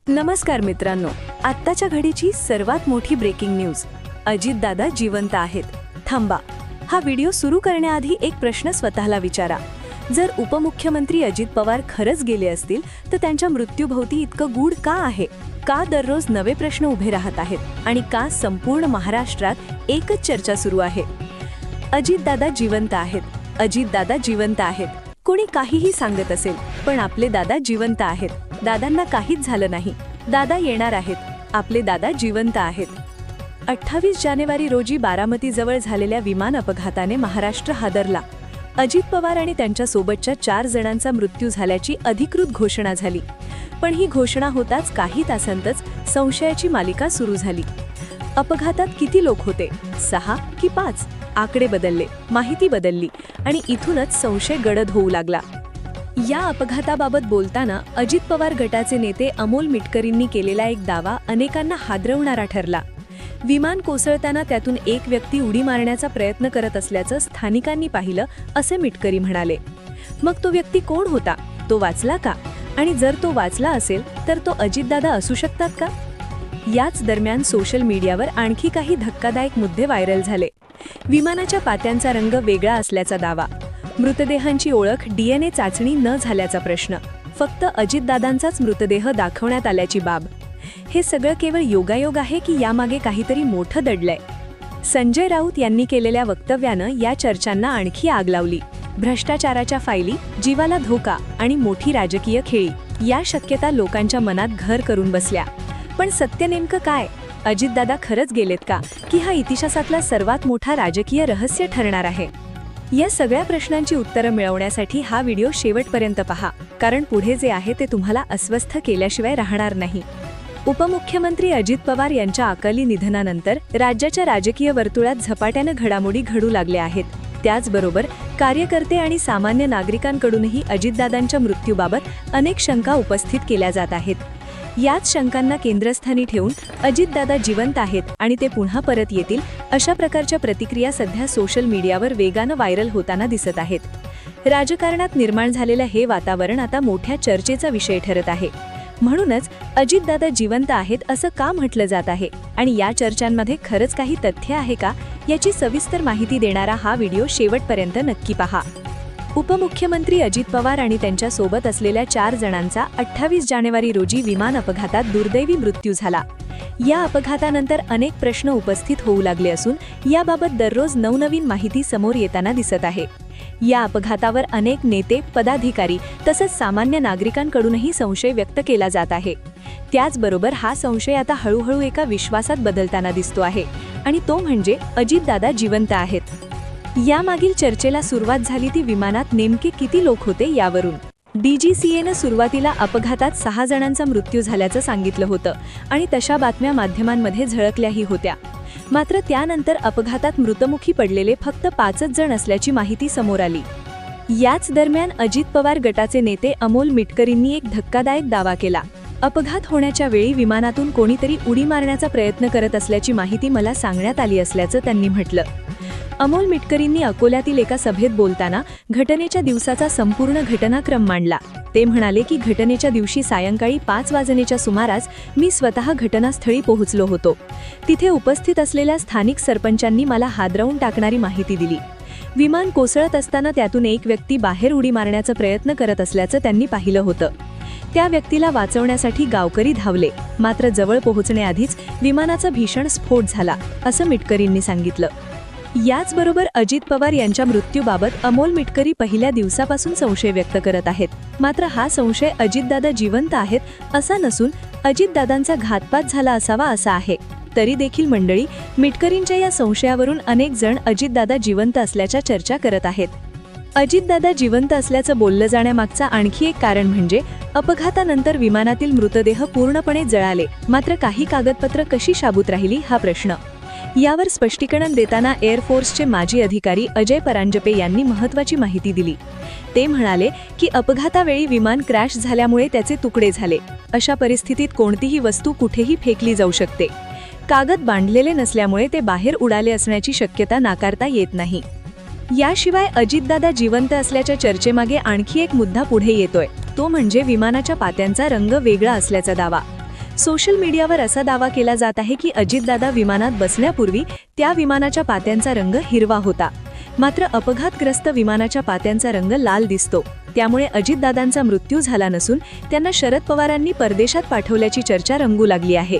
नमस्कार मित्रांनो, आत्ताच्या घडीची सर्वात मोठी ब्रेकिंग न्यूज. अजितदादा जिवंत आहेत. थांबा, हा व्हिडिओ सुरू करण्याआधी एक प्रश्न स्वतःला विचारा. जर उपमुख्यमंत्री अजित पवार खरंच गेले असतील तर त्यांच्या मृत्यूभोवती इतकं गूढ का आहे? का दररोज नवे प्रश्न उभे राहत आहेत आणि का संपूर्ण महाराष्ट्रात एकच चर्चा सुरू आहे? अजितदादा जिवंत आहेत. अजितदादा जिवंत आहेत. कोणी काहीही सांगत असेल, पण आपले दादा जिवंत आहेत. दादांना काहीच झालं नाही. दादा येणार आहेत. आपले दादा जिवंत आहेत. 28 जानेवारी रोजी बारामतीजवळ झालेल्या विमान अपघाताने महाराष्ट्र हादरला. अजित पवार आणि त्यांच्या सोबतच्या 4 जणांचा मृत्यू झाल्याची अधिकृत घोषणा झाली. पण ही घोषणा होताच काही तासांतच संशयाची मालिका सुरू झाली. अपघातात किती लोक होते? 6 की 5? आकडे बदलले, माहिती बदलली आणि इथूनच संशय गडद होऊ लागला. या अपघाताबाबत बोलताना अजित पवार गटाचे नेते अमोल मिटकरींनी केलेला एक दावा अनेकांना हादरवणारा ठरला. विमान कोसळताना त्यातून एक व्यक्ती उडी मारण्याचा प्रयत्न करत असल्याचं स्थानिकांनी पाहिलं, असे मिटकरी म्हणाले. मग तो व्यक्ती कोण होता? तो वाचला का? आणि जर तो वाचला असेल तर तो अजितदादा असू शकतात का? याच दरम्यान सोशल मीडियावर आणखी काही धक्कादायक मुद्दे व्हायरल झाले. विमानाच्या पात्यांचा रंग वेगळा असल्याचा दावा, मृतदेहांची ओळख DNA चाचणी न झाल्याचा प्रश्न, फक्त अजितदादांचाच मृतदेह दाखवण्यात आल्याची बाब. हे सगळं केवळ योगायोग आहे की यामागे काहीतरी मोठं दडलंय? संजय राऊत यांनी केलेल्या वक्तव्यानं या चर्चांना आणखी आग लावली. भ्रष्टाचाराच्या फायली, जीवाला धोका आणि मोठी राजकीय खेळी या शक्यता लोकांच्या मनात घर करून बसल्या. पण सत्य नेमकं काय? अजितदादा खरंच गेलेत का, की हा इतिहासातला सर्वात मोठा राजकीय रहस्य ठरणार आहे? या सगळ्या प्रश्नांची उत्तरं मिळवण्यासाठी हा व्हिडिओ शेवटपर्यंत पहा, कारण पुढे जे आहे ते तुम्हाला अस्वस्थ केल्याशिवाय राहणार नाही. उपमुख्यमंत्री अजित पवार यांच्या अकाली निधनानंतर राज्याच्या राजकीय वर्तुळात झपाट्यानं घडामोडी घडू लागल्या आहेत. त्याचबरोबर कार्यकर्ते आणि सामान्य नागरिकांकडूनही अजितदादांच्या मृत्यूबाबत अनेक शंका उपस्थित केल्या जात आहेत. याच शंकांना केंद्रस्थानी ठेवून अजितदादा जिवंत आहेत आणि ते पुन्हा परत येतील, अशा प्रकारच्या प्रतिक्रिया सध्या सोशल मीडियावर वेगानं व्हायरल होताना दिसत आहेत. राजकारणात निर्माण झालेलं हे वातावरण आता मोठ्या चर्चेचा विषय ठरत आहे. म्हणूनच अजितदादा जिवंत आहेत असं का म्हटलं जात आहे आणि या चर्चांमध्ये खरंच काही तथ्य आहे का, याची सविस्तर माहिती देणारा हा व्हिडिओ शेवटपर्यंत नक्की पहा. उपमुख्यमंत्री अजित पवार आणि त्यांच्या सोबत असलेल्या 4 जणांचा 28 जानेवारी रोजी विमान अपघातात दुर्दैवी मृत्यू झाला. या अपघातानंतर अनेक प्रश्न उपस्थित होऊ लागले असून याबाबत दररोज नवनवीन माहिती समोर येताना दिसत आहे. या अपघातावर अनेक नेते, पदाधिकारी तसंच सामान्य नागरिकांकडूनही संशय व्यक्त केला जात आहे. त्याचबरोबर हा संशय आता हळूहळू एका विश्वासात बदलताना दिसतो आहे आणि तो म्हणजे अजितदादा जिवंत आहेत. यामागील चर्चेला सुरुवात झाली ती विमानात नेमके किती लोक होते यावरून. DGCAनं सुरुवातीला अपघातात 6 जणांचा मृत्यू झाल्याचं सांगितलं होतं आणि तशा बातम्या माध्यमांमध्ये झळकल्याही होत्या. मात्र त्यानंतर अपघातात मृतमुखी पडलेले फक्त 5च जण असल्याची माहिती समोर आली. याच दरम्यान अजित पवार गटाचे नेते अमोल मिटकरींनी एक धक्कादायक दावा केला. अपघात होण्याच्या वेळी विमानातून कोणीतरी उडी मारण्याचा प्रयत्न करत असल्याची माहिती मला सांगण्यात आली असल्याचं त्यांनी म्हटलं. अमोल मिटकरींनी अकोल्यातील एका सभेत बोलताना घटनेच्या दिवसाचा संपूर्ण घटनाक्रम मांडला. ते म्हणाले की घटनेच्या दिवशी सायंकाळी 5 वाजण्याच्या सुमारास मी स्वतः घटनास्थळी पोहोचलो होतो. तिथे उपस्थित असलेल्या स्थानिक सरपंचांनी मला हादरवून टाकणारी माहिती दिली. विमान कोसळत असताना त्यातून एक व्यक्ती बाहेर उडी मारण्याचा प्रयत्न करत असल्याचं त्यांनी पाहिलं होतं. त्या व्यक्तीला वाचवण्यासाठी गावकरी धावले, मात्र जवळ पोहोचण्याआधीच विमानाचा भीषण स्फोट झाला, असं मिटकरींनी सांगितलं. याचबरोबर अजित पवार यांच्या मृत्यूबाबत अमोल मिटकरी पहिल्या दिवसापासून संशय व्यक्त करत आहेत. मात्र हा संशय अजितदादा जिवंत आहेत असा नसून अजितदादांचा घातपात झाला असावा असा आहे. तरी देखील मंडळी, मिटकरींच्या या संशयावरून अनेक जण अजितदादा जिवंत असल्याच्या चर्चा करत आहेत. अजितदादा जिवंत असल्याचं बोललं जाण्यामागचा आणखी एक कारण म्हणजे अपघातानंतर विमानातील मृतदेह पूर्णपणे जळाले, मात्र काही कागदपत्र कशी शाबूत राहिली हा प्रश्न. यावर स्पष्टीकरण देताना एअरफोर्सचे माजी अधिकारी अजय परांजपे यांनी महत्त्वाची माहिती दिली. ते म्हणाले की अपघातावेळी विमान क्रॅश झाल्यामुळे त्याचे तुकडे झाले. अशा परिस्थितीत कोणतीही वस्तू कुठेही फेकली जाऊ शकते. कागद बांधलेले नसल्यामुळे ते बाहेर उडाले असण्याची शक्यता नाकारता येत नाही. याशिवाय अजितदादा जिवंत असल्याच्या चर्चेमागे आणखी एक मुद्दा पुढे येतोय, तो म्हणजे विमानाच्या पात्यांचा रंग वेगळा असल्याचा दावा. सोशल मीडियावर असा दावा केला जात आहे की अजितदादा विमानात बसण्यापूर्वी त्या विमानाच्या पात्यांचा रंग हिरवा होता. मात्र अपघातग्रस्त विमानाच्या पात्यांचा रंग लाल दिसतो. त्यामुळे अजितदादांचा मृत्यू झाला नसून त्यांना शरद पवारांनी परदेशात पाठवल्याची चर्चा रंगू लागली आहे.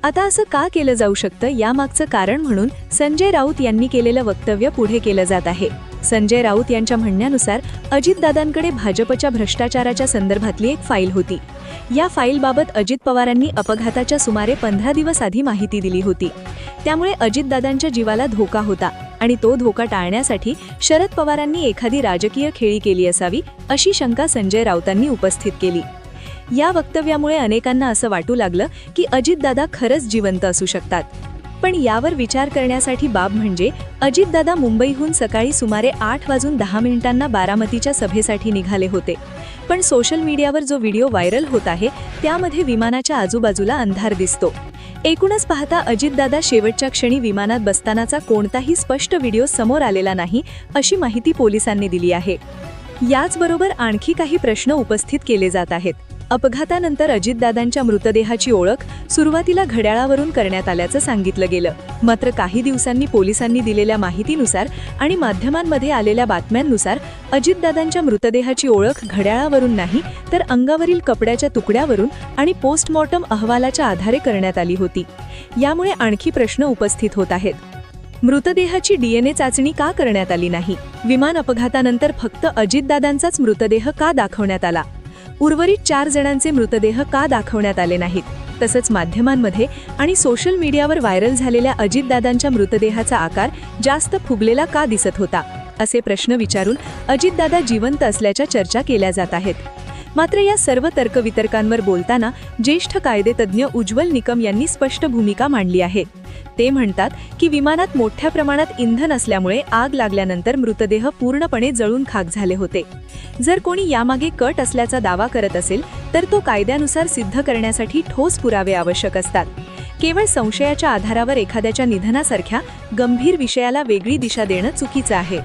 आता असं का केलं जाऊ शकतं यामागचं कारण म्हणून संजय राऊत यांनी केलेलं वक्तव्य पुढे केलं जात आहे. संजय राऊत यांच्या म्हणण्यानुसार अजितदादांकडे भाजपच्या भ्रष्टाचाराच्या संदर्भातली एक फाईल होती. या फाईलबाबत अजित पवारांनी अपघाताच्या सुमारे 15 दिवस आधी माहिती दिली होती. त्यामुळे अजितदादांच्या जीवाला धोका होता आणि तो धोका टाळण्यासाठी शरद पवारांनी एखादी राजकीय खेळी केली असावी अशी शंका संजय राऊतांनी उपस्थित केली. या वक्तव्यामुळे अनेकांना असं वाटू लागलं की अजितदादा खरंच जिवंत असू शकतात. पण यावर विचार करण्यासाठी बाब म्हणजे अजितदादा मुंबईहून सकाळी सुमारे 8:10 बारामतीच्या सभेसाठी निघाले होते. पण सोशल मीडियावर जो व्हिडिओ व्हायरल होत आहे त्यामध्ये विमानाच्या आजूबाजूला अंधार दिसतो. एकूणच पाहता अजितदादा शेवटच्या क्षणी विमानात बसतानाचा कोणताही स्पष्ट व्हिडिओ समोर आलेला नाही अशी माहिती पोलिसांनी दिली आहे. याचबरोबर आणखी काही प्रश्न उपस्थित केले जात आहेत. अपघातानंतर अजितदादांच्या मृतदेहाची ओळख सुरुवातीला घड्याळावरून करण्यात आल्याचं सांगितलं गेलं. मात्र काही दिवसांनी पोलिसांनी दिलेल्या माहितीनुसार आणि माध्यमांमध्ये आलेल्या बातम्यांनुसार अजितदादांच्या मृतदेहाची ओळख घड्याळावरून नाही तर अंगावरील कपड्याच्या तुकड्यावरून आणि पोस्टमॉर्टम अहवालाच्या आधारे करण्यात आली होती. यामुळे आणखी प्रश्न उपस्थित होत आहेत. मृतदेहाची DNA चाचणी का करण्यात आली नाही? विमान अपघातानंतर फक्त अजितदादांचाच मृतदेह का दाखवण्यात आला? उर्वरित 4 जणांचे मृतदेह का दाखवण्यात आले नाहीत? तसंच माध्यमांमध्ये आणि सोशल मीडियावर व्हायरल झालेल्या अजितदादांच्या मृतदेहाचा आकार जास्त फुगलेला का दिसत होता? असे प्रश्न विचारून अजितदादा जिवंत असल्याच्या चर्चा केल्या जात आहेत. मात्र या सर्व तर्कवितर्कांवर बोलताना ज्येष्ठ कायदेतज्ञ उज्ज्वल निकम यांनी स्पष्ट भूमिका मांडली आहे. ते म्हणतात की विमानात मोठ्या प्रमाणात इंधन असल्यामुळे आग लागल्यानंतर मृतदेह पूर्णपणे जळून खाक झाले होते. जर कोणी यामागे कट असल्याचा दावा करत असेल तर तो कायद्यानुसार सिद्ध करण्यासाठी ठोस पुरावे आवश्यक असतात. केवळ संशयाच्या आधारावर एखाद्याच्या निधनासारख्या गंभीर विषयाला वेगळी दिशा देणं चुकीचं आहे.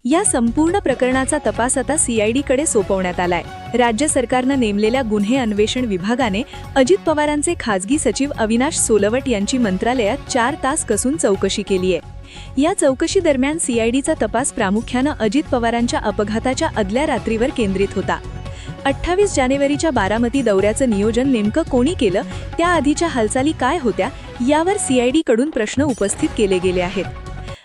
या संपूर्ण प्रकरणाचा तपास आता CIDकडे सोपवण्यात आलाय. राज्य सरकारनं नेमलेल्या गुन्हे अन्वेषण विभागाने अजित पवारांचे खासगी सचिव अविनाश सोलवट यांची मंत्रालयात 4 तास कसून चौकशी केली आहे. या चौकशी दरम्यान CIDचा तपास प्रामुख्यानं अजित पवारांच्या अपघाताच्या आदल्या रात्रीवर केंद्रित होता. 28 जानेवारीच्या बारामती दौऱ्याचं नियोजन नेमकं कोणी केलं, त्याआधीच्या हालचाली काय होत्या यावर CIDकडून प्रश्न उपस्थित केले गेले आहेत.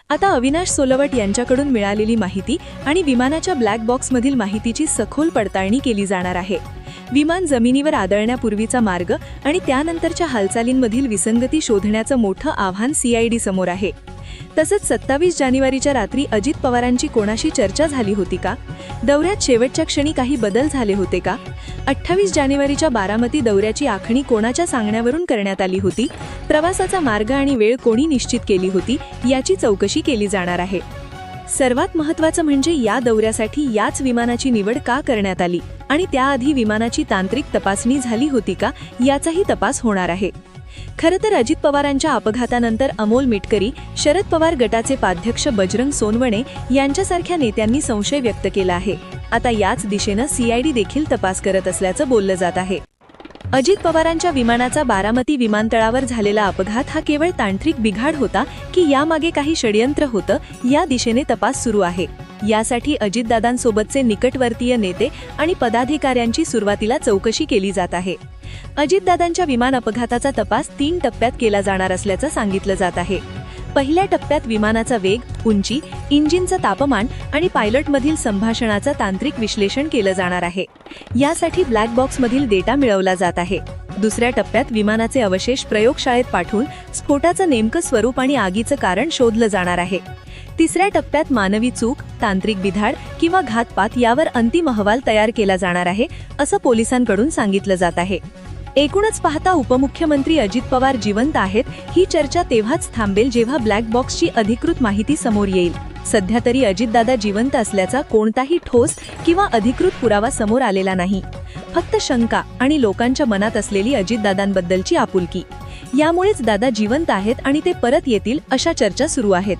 आता अविनाश सोलवट यांच्याकडून मिळालेली माहिती आणि विमानाच्या ब्लॅक बॉक्समधील माहितीची सखोल पडताळणी केली जाणार आहे. विमान जमिनीवर आदळण्यापूर्वीचा मार्ग आणि त्यानंतरच्या हालचालींमधील विसंगती शोधण्याचं मोठं आव्हान CID समोर आहे. तसंच 27 जानेवारीच्या रात्री अजित पवारांची कोणाशी चर्चा झाली होती का? दौऱ्यात शेवटच्या क्षणी काही बदल झाले होते का? 28 जानेवारीच्या बारामती दौऱ्याची आखणी कोणाच्या सांगण्यावरून करण्यात आली होती? प्रवासाचा मार्ग आणि वेळ कोणी निश्चित केली होती याची चौकशी केली जाणार आहे. सर्वात महत्त्वाचं म्हणजे या दौऱ्यासाठी याच विमानाची निवड का करण्यात आली आणि त्याआधी विमानाची तांत्रिक तपासणी झाली होती का याचाही तपास होणार आहे. खरं तर अजित पवारांच्या अपघातानंतर अमोल मिटकरी, शरद पवार गटाचे उपाध्यक्ष बजरंग सोनवणे यांच्यासारख्या नेत्यांनी संशय व्यक्त केला आहे. आता याच दिशेनं CID देखील तपास करत असल्याचं बोललं जात आहे. अजित पवारांच्या विमानाचा बारामती विमानतळावर झालेला अपघात हा केवळ तांत्रिक बिघाड होता की यामागे काही षडयंत्र होतं, या दिशेने तपास सुरू आहे. यासाठी अजितदादांसोबतचे निकटवर्तीय नेते आणि पदाधिकाऱ्यांची सुरुवातीला चौकशी केली जात आहे. अजितदादांच्या विमान अपघाताचा तपास 3 टप्प्यात केला जाणार असल्याचं सांगितलं जात आहे. पहिल्या टप्प्यात विमानाचा वेग, उंची, इंजिनचं तापमान आणि पायलटमधील संभाषणाचं तांत्रिक विश्लेषण केलं जाणार आहे. यासाठी ब्लॅक बॉक्समधील डेटा मिळवला जात आहे. दुसऱ्या टप्प्यात विमानाचे अवशेष प्रयोगशाळेत पाठवून स्फोटाचं नेमकं स्वरूप आणि आगीचं कारण शोधलं जाणार आहे. तिसऱ्या टप्प्यात मानवी चूक, तांत्रिक बिघाड किंवा घातपात यावर अंतिम अहवाल तयार केला जाणार आहे, असं पोलिसांकडून सांगितलं जात आहे. एकूणच पाहता उपमुख्यमंत्री अजित पवार जिवंत आहेत ही चर्चा तेव्हाच थांबेल जेव्हा ब्लॅक बॉक्सची अधिकृत माहिती समोर येईल. सध्या तरी अजितदादा जिवंत असल्याचा कोणताही ठोस किंवा अधिकृत पुरावा समोर आलेला नाही. फक्त शंका आणि लोकांच्या मनात असलेली अजितदादांबद्दलची आपुलकी. यामुळेच दादा जिवंत आहेत आणि ते परत येतील अशा चर्चा सुरू आहेत.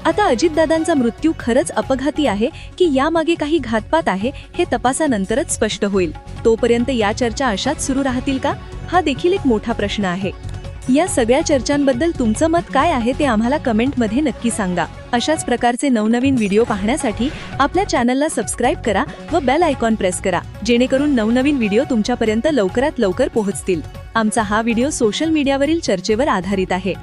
आता अजितदादांचा मृत्यू खरंच अपघाती आहे की यामागे काही घातपात आहे हे तपासानंतरच स्पष्ट होईल. तोपर्यंत या चर्चा अशाच सुरू राहतील का, हा देखील एक मोठा प्रश्न आहे. या सगळ्या चर्चांबद्दल तुमचं मत काय आहे ते आम्हाला कमेंटमध्ये नक्की सांगा. अशाच प्रकारचे नवनवीन व्हिडिओ पाहण्यासाठी आपल्या चॅनलला सबस्क्राईब करा व बेल आयकॉन प्रेस करा, जेणेकरून नवनवीन व्हिडिओ तुमच्यापर्यंत लवकरात लवकर पोहोचतील. आमचा हा व्हिडिओ सोशल मीडियावरील चर्चेवर आधारित आहे.